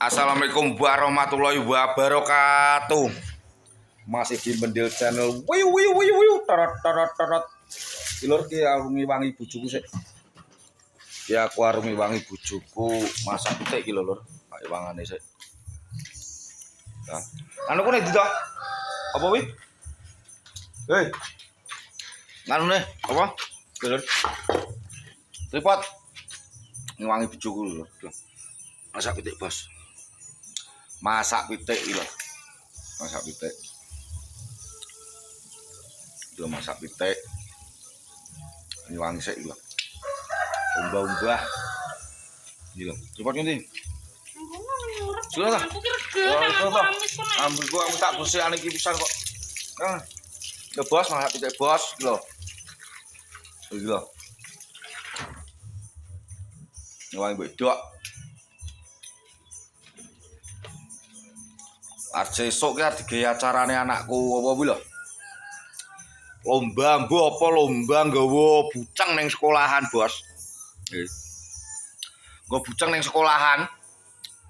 Assalamualaikum warahmatullahi wabarakatuh. Masih di Mendil Channel. Wiu tarot. Lur ki arungi wangi bojoku sik. Ya aku arungi wangi bojoku masak pitik iki lho lur. Kayak wangane sik. Nah, anu kene ndi to? Apa wi? Hei. Nganu ne, apa? Lur. Tripod. Wangi bojoku lho. Masak pitik, Bos. Masak pitik iki lho. Masak pitik. Udah masak pitik. Ini wangi sik iki lho. Umbah-umbah. Iki lho. Cepet ngendi? Sudah ta? Ambil gua aku tak bersih ane iki pisan kok. Nah. Ya Bos, masak pitik, Bos. Iki lho. Iki lho. Ini wangi bedok. Arep esuk ki arep digawe acarane anakku apa kuwi lho. Lomba mbuh apa lomba nggawa buceng ning sekolahan, Bos. Nggih. Nggo buceng ning sekolahan.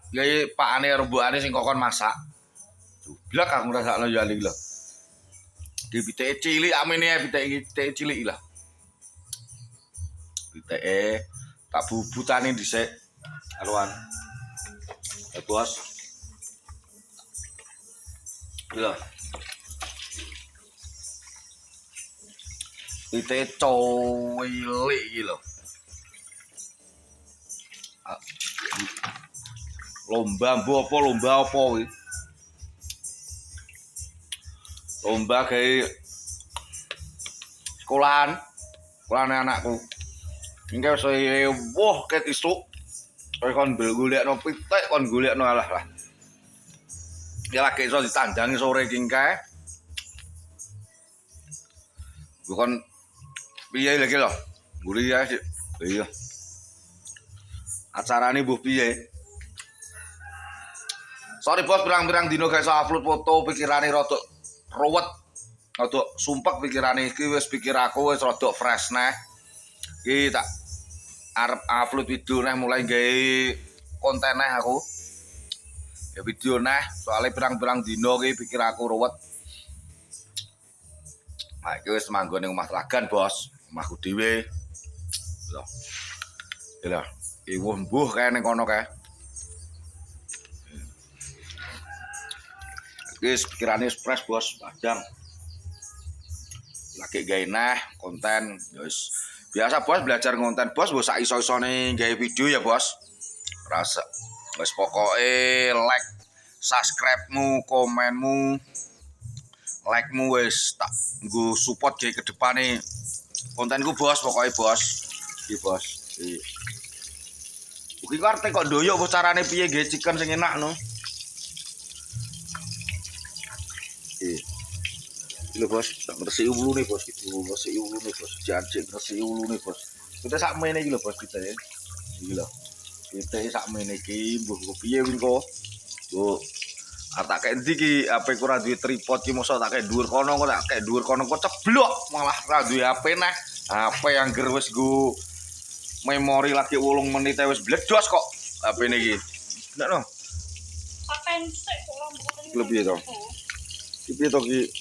Ya pakane rembukane sing kokon masak. Blak aku ngrasakno ya iki lho. Di pitike cilik amene pitike cilik iki lho. Pitike tak bubutane dhisik. Karuan. Ya, Bos. Iya. Pitike cilik iki lho. Lomba mbuh apa lomba apa kuwi? Lomba gawe sekolahan. Sekolahane anakku. Engke wis woh ket isuk. Kowe kon golekno pitik kon golekno alah lah. Ya lagi iso ditandangi sore iki kae. Bukan piye lagi lho. Mburi ya sik. Iya. Acarane mbuh piye? Sorry Bos, pirang-pirang dino gak iso upload foto, pikirane rada ruwet. Rada sumpek pikirane iki wis pikir aku wis rada fresh neh. Iki tak arep upload video neh mulai gawe konten neh aku. Ya video neh soalnya pirang-pirang dino ki pikir aku ruwet. Nah iki wis manggon ning omah Telagan, Bos. Omahku dhewe. Lho. Lho, iki mbuh kae ning kono kae. Iki pikirane fresh, Bos, padang. Lagi gawe neh konten, ya wis biasa Bos belajar konten, Bos, mbok sak iso-isone gawe video ya, Bos. Rasa wis pokoke like, subscribe-mu, komenmu, like-mu wis tak nggo support gawe ke depane kontenku, Bos, pokoke, Bos. Iki, Bos. Iki kok kok ndoyok apa carane piye gawe chicken sing enak no. Lho Bos, tak ngresiki ulune Bos, ngresiki ulune Bos, janji ngresiki ulune Bos. Kita sakmene iki lho Bos kita ya. Iki lho. Kita sakmene iki mbuh piye wing kok. Yo tak kek ndi ki HP ku ora duwe tripod ki mosok tak kek dhuwur kono kok tak kek dhuwur kono kok ceblok malah ora duwe HP neh. HP yang ger wis go memori lagi 8 menit wis bledos kok HP niki. Nek no. Paten sik kok lampu Lebih to. Iki piye to ki?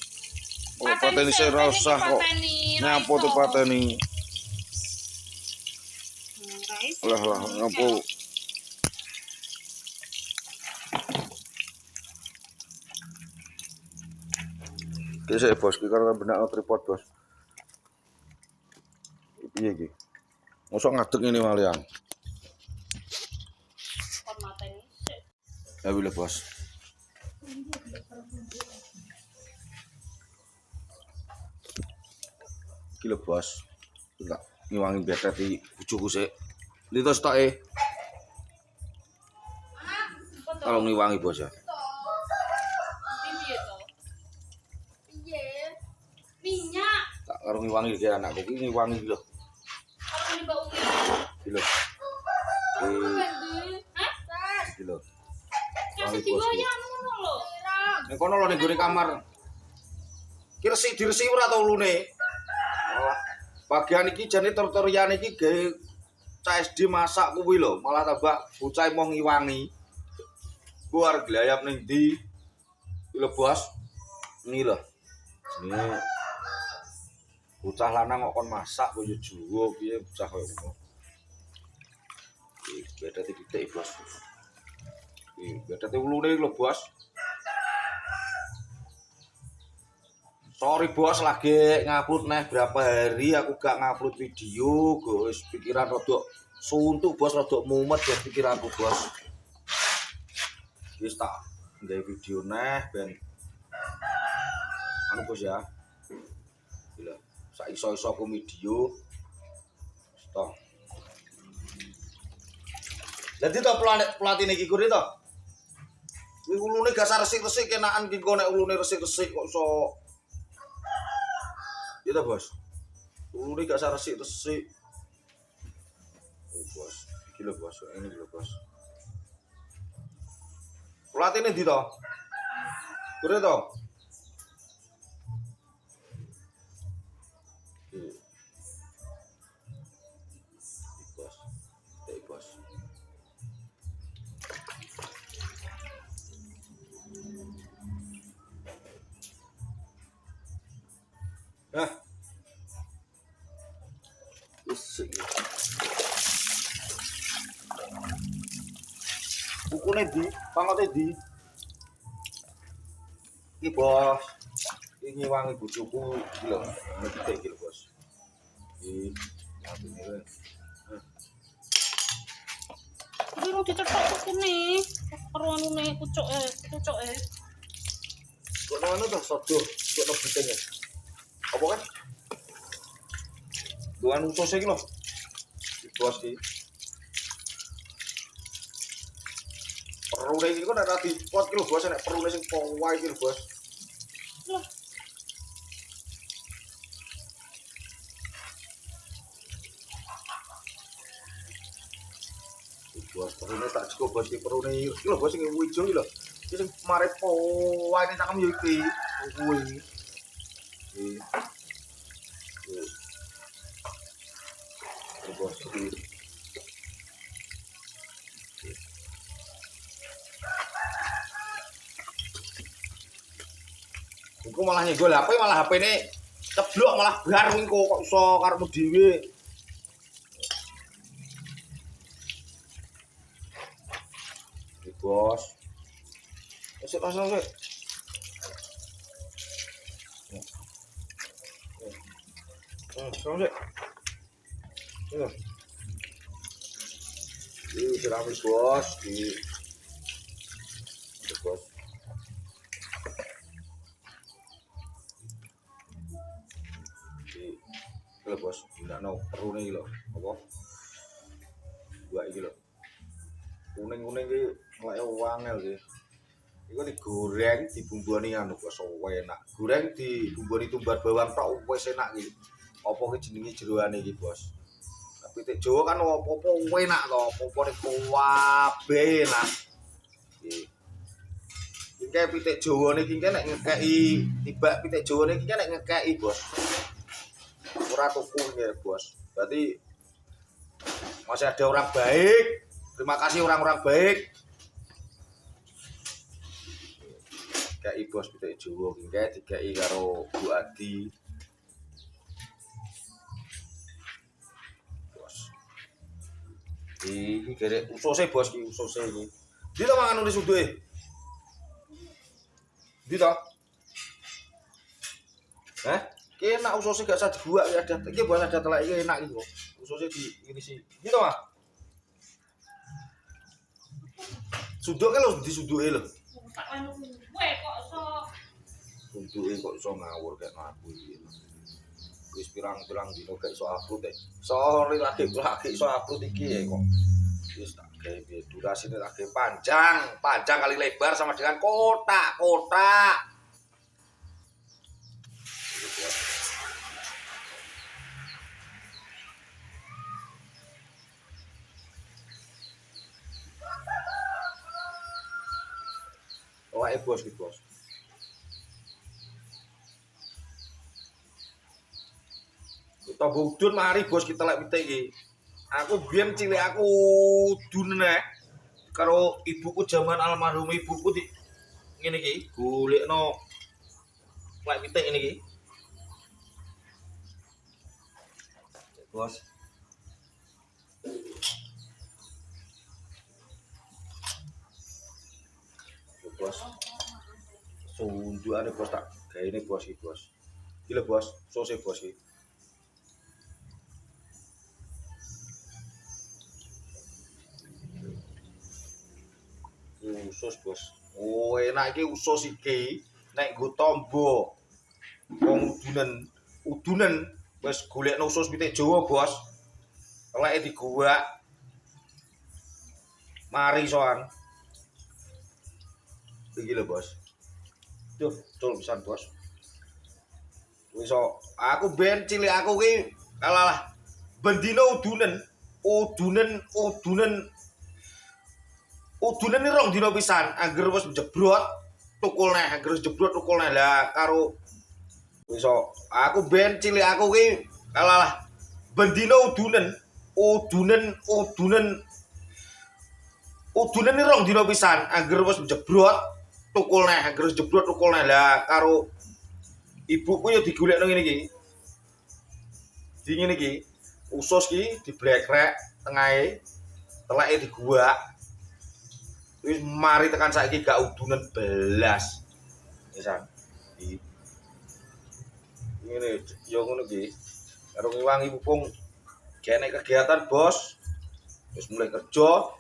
Oh, pateni sik ora usah kok. Nyapa tuh pateni? Lah ngapo? Iki Bos, iki karena benakno tripod, Bos. Piye iki? Mosok ngadeg ngene malian. Kon mateni sik. Ya wile, Bos. Iki lho, Bos. Enggak ngiwangi betet iki bojoku sik. Lito stoke. Kalau ngiwangi, Bos ya. Piye to? Piye? Minyak. Tak karo ngiwangi iki anakku iki ngiwangi iki lho. Kalau ini bau Iki lho. Hah? Iki lho. Kasih digoyang ngono lho. Nek kono lho ning gone kamar. Ki resik ora to ulune. Bagian iki jane tutorial iki gawe CSD masak kuwi lho, malah tambah bocah mau ngiwangi. Ku arep glayap ning ndi? Iki lho bos. Ini lho. Ini bocah lanang kok kon masak kaya Jawa piye bocah koyo ngono. Iki beda titik bos. Iki beda ulune iki lho bos. Sorry bos lagi ngupload neh berapa hari aku gak ngupload video, guys. Pikiran rodok suntuk bos, rodok mumet ya pikiranku bos. Wis tak nggawe video neh ben anu bos ya. Gila, sak iso-iso aku video. Toh. Dadi to pelatih iki kuri to. Kuwi ulune gak resik-resik kenakan ki kok nek ulune resik-resik kok iso. Gitu bos. Ulune gak resik-resik. Oh bos, iki lho bos, ini lho bos. Pelatih ini di to. Kuri to. Bos. Nah. Bukune di, pangote di. Iki bos. Ini wangi bojoku iki lho, ngetik iki lho bos. Iki ngene lho. Iki lu dicethok kene. Karo anune kucuke. Kok ngono to sodo, kok no bitenge. Apa kan? Duan usus iki lho. Bos iki. Perune iki kok nek dipot iki lho bos, nek perune sing powai iki lho bos. Loh. Bos perune tak cukup bos iki perune iki lho bos sing ijo iki lho. Iki sing mare powai ning cangkem yo iki. Kuwi. Iki. Bos iki. Iku malah nyenggol HP malah HP-ne ceblok malah bar kok iso karepmu dhewe. Iki bos. Wis langsung wis. Langsung wis. Ini ceramah bos di bos. Lho bos, ndakno perune iki lho. Apa? Buah iki lho. Kuning-kuning iki lek wangel iki. Iku digoreng dibumboni anu bos, enak. Goreng dibumboni tumbar bawang tok wis enak iki. Apa ki jenenge jeroane iki bos? Tapi tek Jawa kan apa-apa enak to, apa-apa nek kabeh enak. Iki kayak pitik Jawa niki nek ngekeki tibak pitik Jawa niki nek ngekeki bos. Ora tuku ya bos. Berarti masih ada orang baik. Terima kasih orang-orang baik. Kayak bos pitik Jawa iki kayak dikeki karo Bu Adi. Iki kere usose bos iki usose iki. Di to mangan nulis uduhe. Di to? Ki enak usose gak usah dibuak ya ada. Iki bos ada telek iki enak iki kok. Usose di ini sih. Di to, Mas? Suduk kan lho disuduke lho. Tak anu kowe kok iso. Suduke kok iso ngawur kayak aku iki. Wis pirang-pirang dino gak iso upload e. Sorry lagi iso upload iki kok. Wis tak gawe piye durasine tak gawe panjang kali lebar sama dengan kotak. Wah, bos iki bos. Kita budun mari bos kita lek pitik iki. Aku biyen cilik aku duneh karo ibuku zaman almarhum ibuku di ngene iki golekno lek pitik ngene iki. Bos. Bos. Sunduane bos tak gaene bos iki bos. Iki lho bos, sose bos iki. Usus bos. Oh enak iki usus iki. Nek nggo tombo. Wong udunen wis golekno usus pitik Jawa bos. Eleke diguwak. Mari soan. Iki lho bos. Duh, cul pisan bos. Wis aku ben cilik aku ki alalah bendino udunen ni rong dina pisan, angger wis jebrot tukul neh, angger wis jebrot tukul neh. Lah karo wis aku ben cilik aku ki alalah bendino udunen ni rong dina pisan, angger wis jebrot tukul neh, angger wis jebrot tukul neh. Lah karo ibuku yo digolekno ngene iki. Di ngene iki, usus ki diblekrek tengahe, teleke diguwak. Wis mari tekan saiki gak udunen belas. Pisan. Ngene yo ngono iki. Karo ngiwangi mumpung kene kegiatan, Bos. Wis mulai kerja.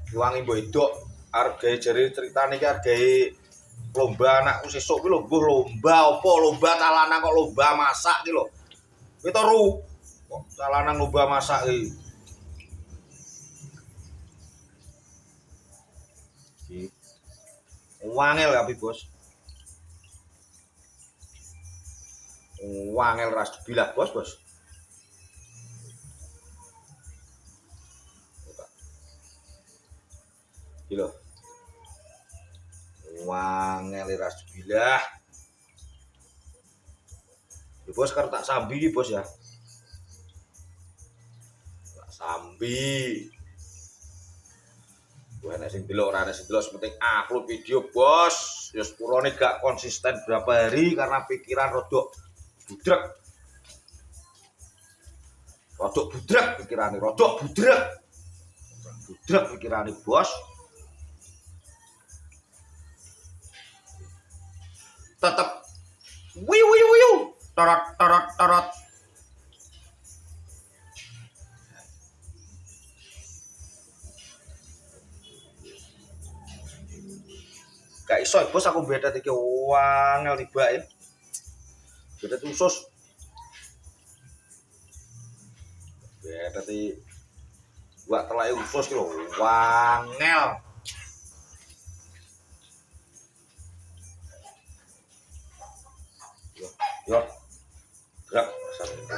Ngiwangi mbok edok arep gawe jare critane iki arep gawe lomba anakku sesuk ki lho, mbuh lomba apa? Lomba talanang kok lomba masak ki lho. Kowe toru kok talanang lomba masak iki. Wangel tapi bos. Wangel ras dibilah bos. Iki lho. Wangel ras dibilah. Ya bos karo tak sambi iki bos ya. Tak sambi. Gue enak sing delok ora enak sing delok, penting upload video bos. Ya sepurone gak konsisten berapa hari karena pikiran rodok budrek. Rodok budrek pikirane, rodok budrek. Budrek pikirane bos. Tetep wiu torot. Gak iso bos aku beda iki wangel tiba ya. Beda usus. Beda ti buat telake usus ki lho wangel. Yo. Gerak sampe.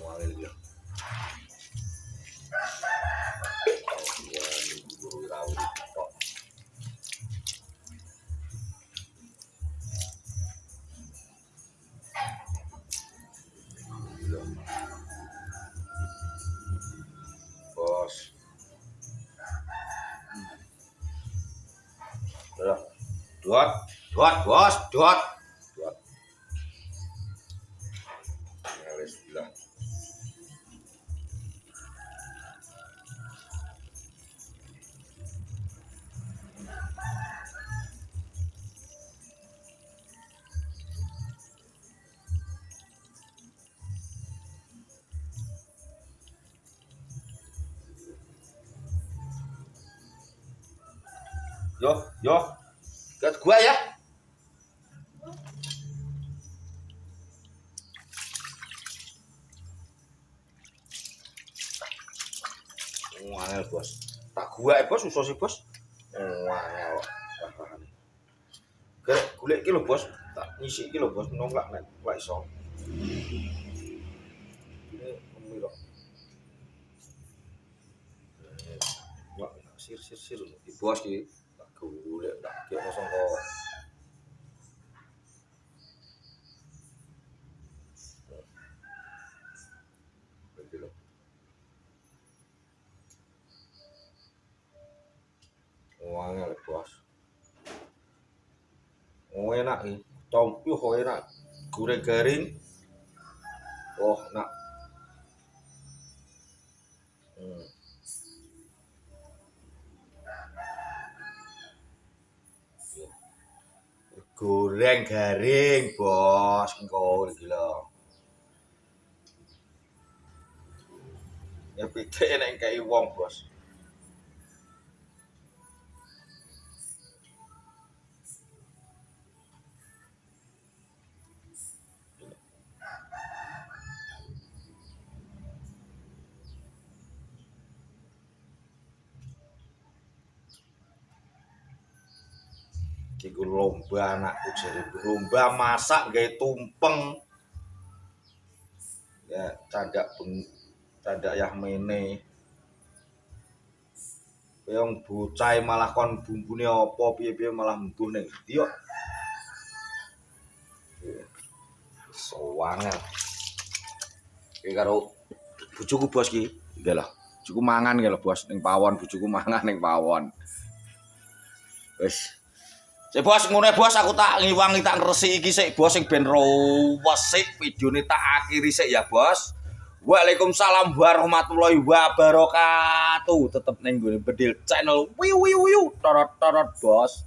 Wangel yo. Bos. Dot bos, dot. Wis bilang. Yo. Gat gua ya. Wangel bos. Tak gua bos usus bos. Wangel. Golek iki lho bos. Tak nyisik iki lho bos nongklak nek lak iso. Ini pemiro. Wah, sir. Di bos iki. Golek tak kira sangka enak iki. Tompi enak. Goreng garing. Oh, enak. Goreng garing, Bos. Engko iki lho. Ya pitik nek kei wong, Bos. Iku lomba anakku jare lomba masak gawe tumpeng. Ya, candak yah mene. Yang bocah malah kon bumbune apa piye-piye malah mbuh ning ndi kok. Sowangan. Iki karo bojoku Bos ki. Iki lho. Bojoku mangan ki lho Bos ning pawon, bojoku mangan ning pawon. Wis. Sik Bos, ngene Bos aku tak ngiwangi tak ngresiki iki sik Bos sing ben resik videone tak akhiri sik ya Bos. Waalaikumsalam warahmatullahi wabarakatuh. Tetep ning Bedil Channel. Wiu wiu wiu. Torot torot Bos.